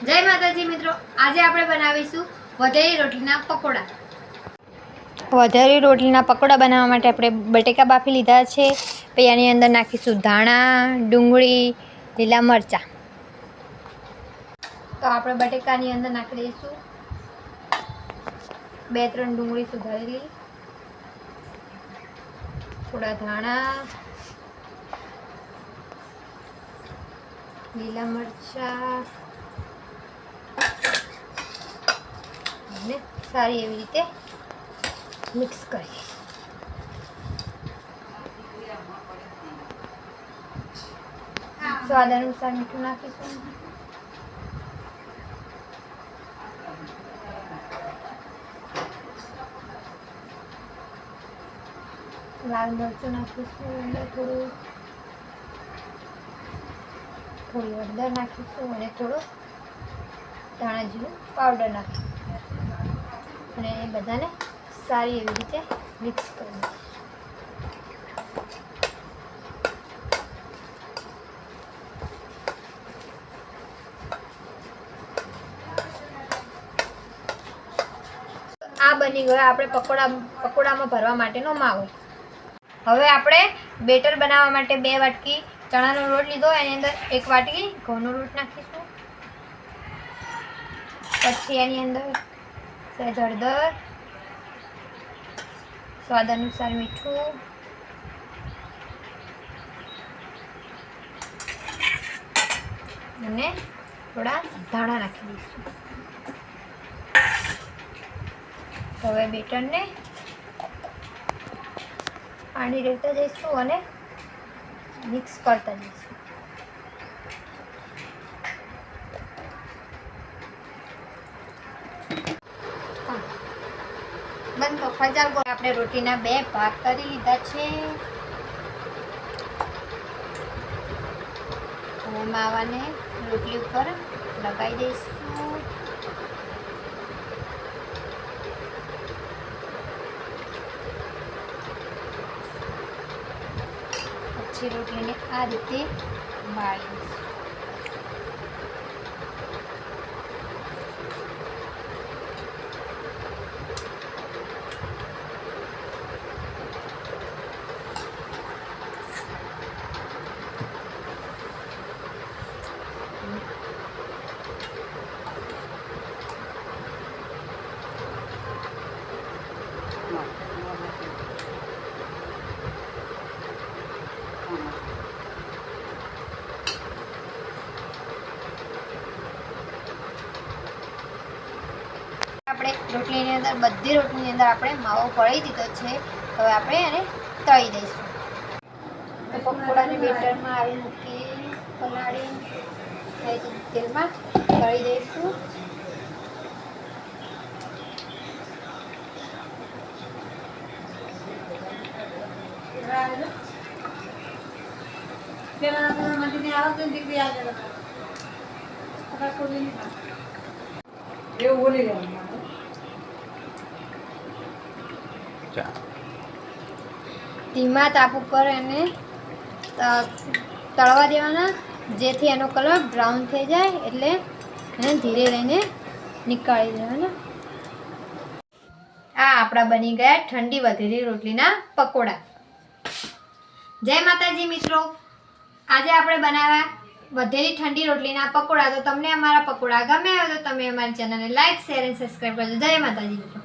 જય માતાજી મિત્રો, આજે આપણે બનાવીશું વધેરી રોટલીના પકોડા। વધેરી રોટલીના પકોડા બનાવવા માટે આપણે બટેકા બાફી લીધા છે। પછી આની અંદર નાખીશું ધાણા, ડુંગળી, લીલા મરચાં। તો આપણે બટેકાની અંદર નાખી દઈશું 2-3 ડુંગળી સુધારેલી, થોડા ધાણા, લીલા મરચાં અને સારી એવી રીતે મિક્સ કરીએ। સ્વાદ અનુસાર મીઠું નાખીશું, લાલ મરચું નાખીશું, અંદર થોડી હળદર નાખીશું અને થોડો ધાણા જીરું પાવડર નાખીશું અને એ બધાને સારી એવી રીતે મિક્સ કરી દઈશું। આ બની ગયો આપણે પકોડામાં ભરવા માટેનો માવો। હવે આપણે બેટર બનાવવા માટે 2 વાટકી ચણાનો લોટ લીધો, એની અંદર 1 વાટકી ઘઉંનો લોટ નાખીશું। પછી એની અંદર સહેજ હળદર, સ્વાદ અનુસાર મીઠું અને થોડા ધાણા નાખી દઈશું। હવે બેટરને પાણી રેડતા જઈશું અને મિક્સ કરતા જઈશું। બંધ ફજાર આપણે રોટીના 2 ભાગ કરી લીધા છે। હવે માવાને રોટલી ઉપર લગાવી દઈશું। પછી રોટલીને આ રીતે વાળી દઈશું। આપણે રોટલીની અંદર બધી રોટલીની અંદર આપણે માવો ભળી દીધો છે। હવે આપણે એને તળી દઈશું। તો પકોડાને બેટરમાં આવી મૂકી પલાળી તેલમાં તળી દઈશું। ધીમા તાપ ઉપર એને તળવા દેવાના, જેથી એનો કલર બ્રાઉન થઈ જાય એટલે એને ધીરે લઈને નીકાળી દેવાના। આ આપણા બની ગયા ઠંડી વધેલી રોટલીના પકોડા। જય માતાજી મિત્રો, આજે આપણે બનાવ્યા વધેલી ઠંડી રોટલીના પકોડા। તો તમને અમારા પકોડા ગમે હોય તો તમે અમારી ચેનલને લાઈક, શેર અને સબસ્ક્રાઈબ કરજો। જય માતાજી મિત્રો।